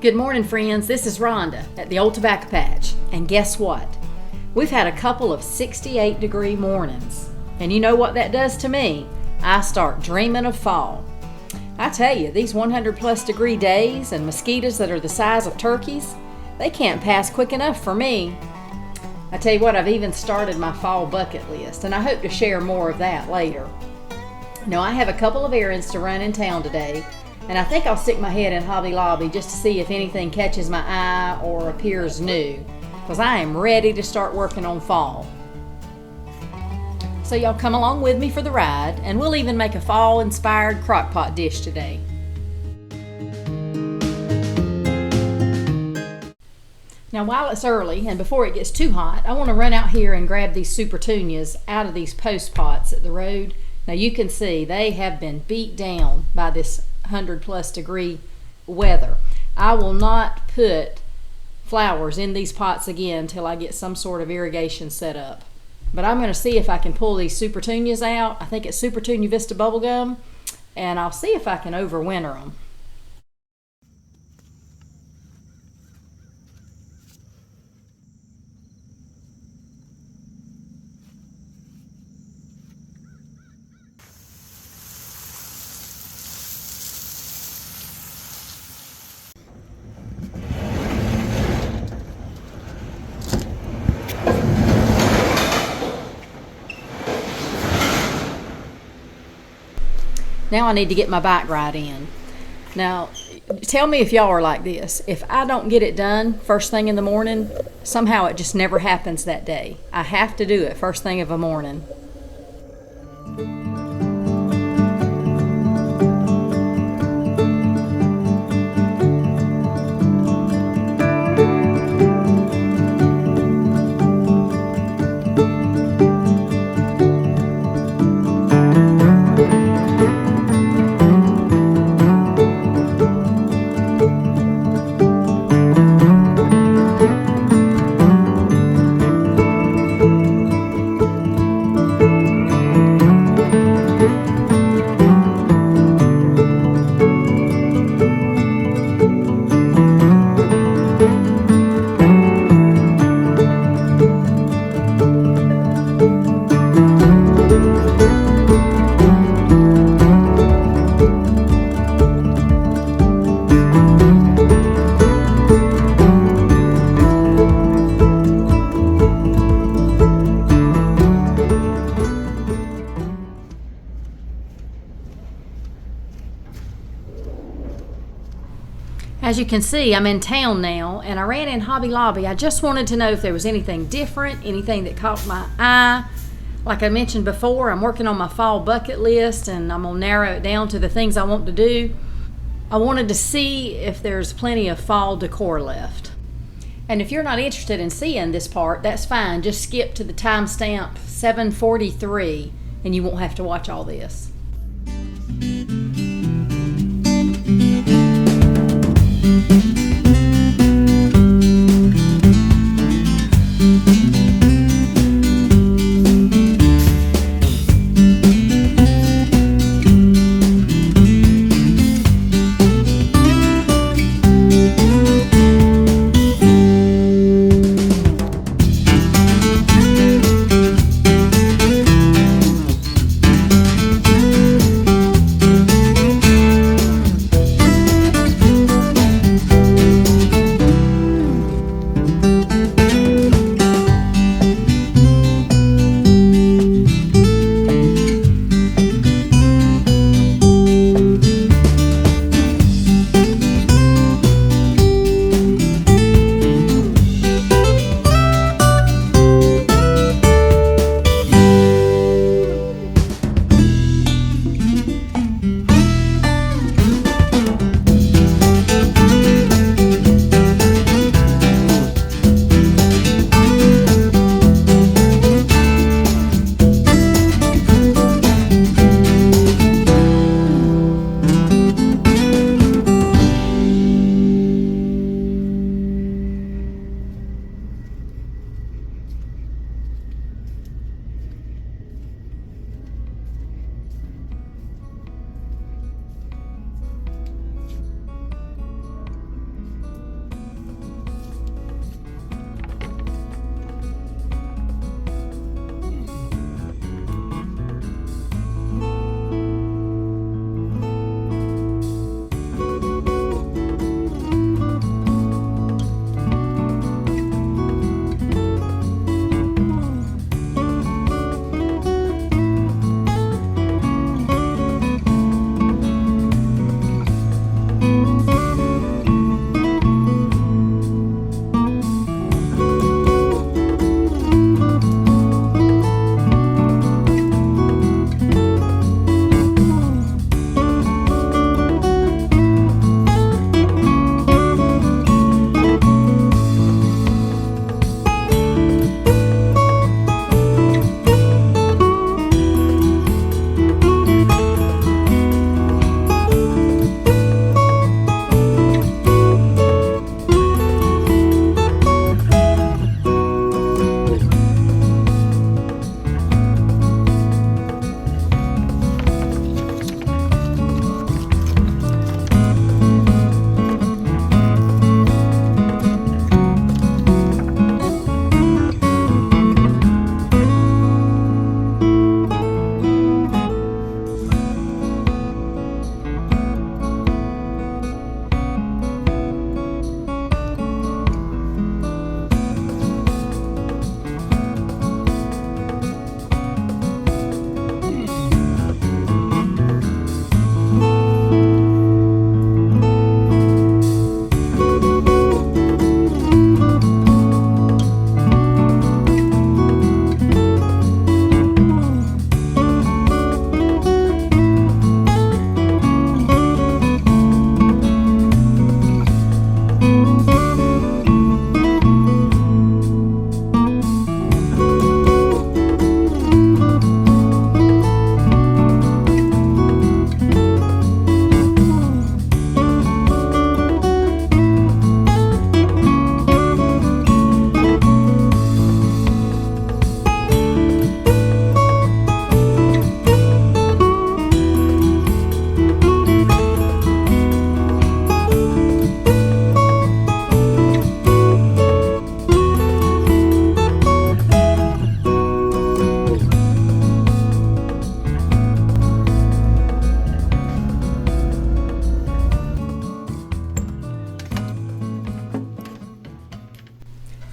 Good morning, friends. This is Rhonda at the Old Tobacco Patch. And guess what? We've had a couple of 68-degree mornings. And you know what that does to me? I start dreaming of fall. I tell you, these 100-plus degree days and mosquitoes that are the size of turkeys, they can't pass quick enough for me. I tell you what, I've even started my fall bucket list, and I hope to share more of that later. Now, I have a couple of errands to run in town today, and I think I'll stick my head in Hobby Lobby just to see if anything catches my eye or appears new, because I am ready to start working on fall. So y'all come along with me for the ride, and we'll even make a fall-inspired crockpot dish today. Now, while it's early and before it gets too hot, I want to run out here and grab these super Tunas out of these post pots at the road. Now you can see they have been beat down by this 100-plus degree weather. I will not put flowers in these pots again until I get some sort of irrigation set up. But I'm going to see if I can pull these Super Tunas out. I think it's Super Tuna Vista bubblegum, and I'll see if I can overwinter them. Now I need to get my bike ride in. Now, tell me if y'all are like this. If I don't get it done first thing in the morning, somehow it just never happens that day. I have to do it first thing of a morning. As you can see, I'm in town now, and I ran in Hobby Lobby. I just wanted to know if there was anything different, anything that caught my eye. Like I mentioned before, I'm working on my fall bucket list, and I'm going to narrow it down to the things I want to do. I wanted to see if there's plenty of fall decor left. And if you're not interested in seeing this part, that's fine. Just skip to the timestamp 7:43, and you won't have to watch all this.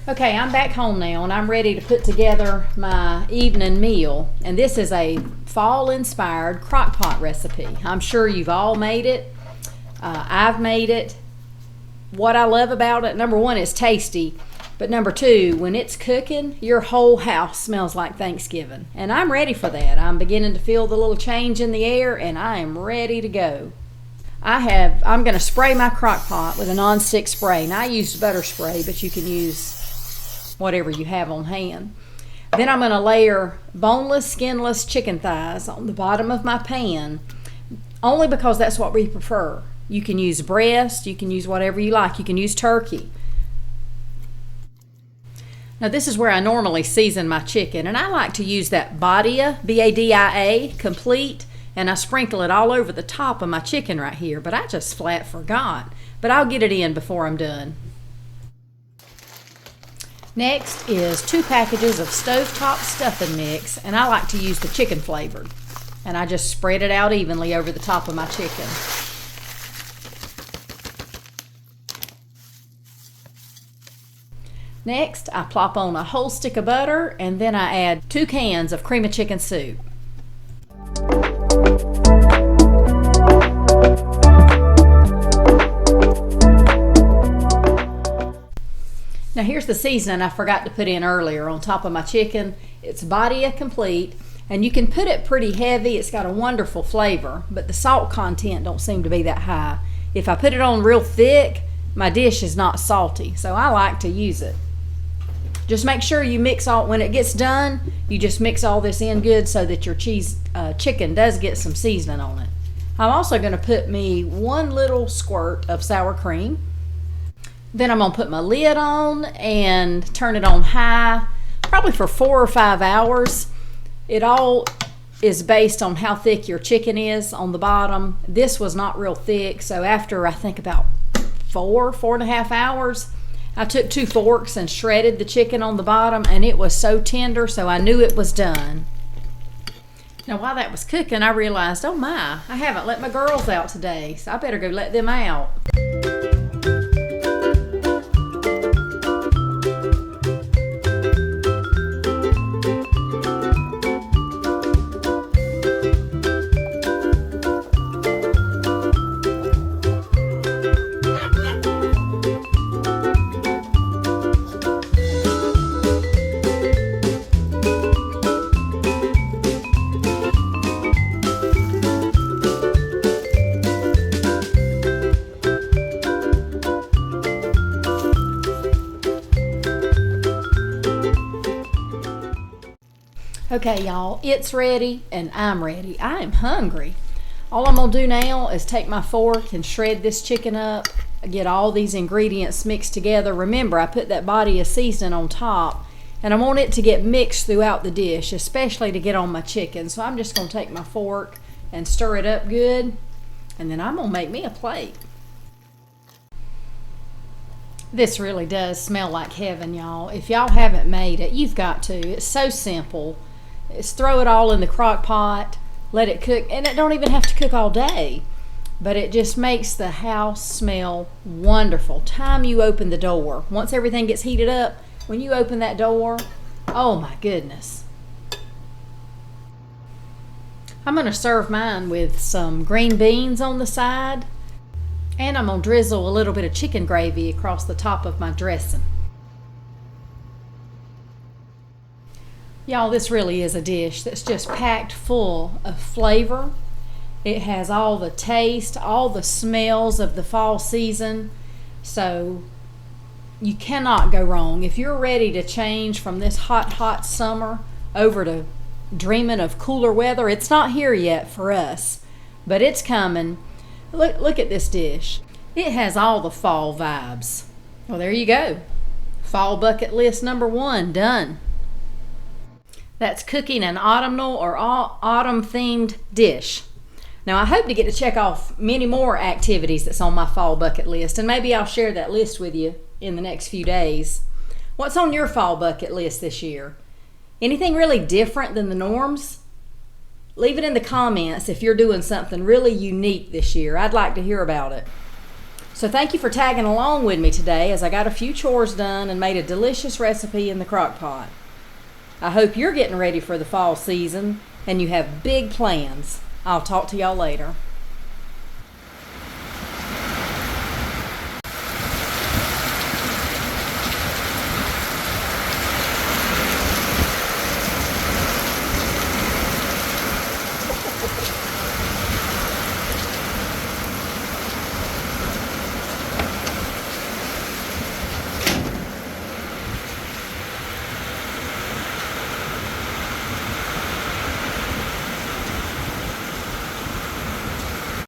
Okay, I'm back home now and I'm ready to put together my evening meal. And this is a fall-inspired crockpot recipe. I'm sure you've all made it. I've made it. What I love about it, number one, it's tasty. But number two, when it's cooking, your whole house smells like Thanksgiving. And I'm ready for that. I'm beginning to feel the little change in the air and I am ready to go. I'm going to spray my crock pot with a non-stick spray. And I used butter spray, but you can use whatever you have on hand. Then I'm going to layer boneless, skinless chicken thighs on the bottom of my pan, only because that's what we prefer. You can use breast, you can use whatever you like. You can use turkey. Now this is where I normally season my chicken, and I like to use that Badia, B-A-D-I-A, complete, and I sprinkle it all over the top of my chicken right here, but I just flat forgot. But I'll get it in before I'm done. Next is 2 packages of stovetop stuffing mix, and I like to use the chicken flavored. And I just spread it out evenly over the top of my chicken. Next, I plop on a whole stick of butter, and then I add 2 cans of cream of chicken soup. Now here's the seasoning I forgot to put in earlier on top of my chicken. It's Badia Complete, and you can put it pretty heavy. It's got a wonderful flavor, but the salt content don't seem to be that high. If I put it on real thick, my dish is not salty, so I like to use it. Just make sure you mix all, when it gets done, you just mix all this in good so that your chicken does get some seasoning on it. I'm also going to put me 1 little squirt of sour cream. Then I'm going to put my lid on and turn it on high, probably for 4 or 5 hours. It all is based on how thick your chicken is on the bottom. This was not real thick, so after I think about 4.5 hours, I took 2 forks and shredded the chicken on the bottom, and it was so tender, so I knew it was done. Now while that was cooking, I realized, oh my, I haven't let my girls out today, so I better go let them out. Okay, y'all, it's ready and I'm ready. I am hungry. All I'm gonna do now is take my fork and shred this chicken up, get all these ingredients mixed together. Remember, I put that body of seasoning on top, and I want it to get mixed throughout the dish, especially to get on my chicken. So I'm just gonna take my fork and stir it up good, and then I'm gonna make me a plate. This really does smell like heaven, y'all. If y'all haven't made it, you've got to. It's so simple. It's throw it all in the crock pot, let it cook, and it don't even have to cook all day, but it just makes the house smell wonderful. Time you open the door, once everything gets heated up, when you open that door, oh my goodness. I'm going to serve mine with some green beans on the side, and I'm going to drizzle a little bit of chicken gravy across the top of my dressing. Y'all, this really is a dish that's just packed full of flavor. It has all the taste, all the smells of the fall season. So you cannot go wrong. If you're ready to change from this hot, hot summer over to dreaming of cooler weather, it's not here yet for us, but it's coming. Look at this dish. It has all the fall vibes. Well, there you go. Fall bucket list number 1 done. That's cooking an autumnal or autumn-themed dish. Now, I hope to get to check off many more activities that's on my fall bucket list, and maybe I'll share that list with you in the next few days. What's on your fall bucket list this year? Anything really different than the norms? Leave it in the comments if you're doing something really unique this year. I'd like to hear about it. So thank you for tagging along with me today as I got a few chores done and made a delicious recipe in the crock pot. I hope you're getting ready for the fall season and you have big plans. I'll talk to y'all later.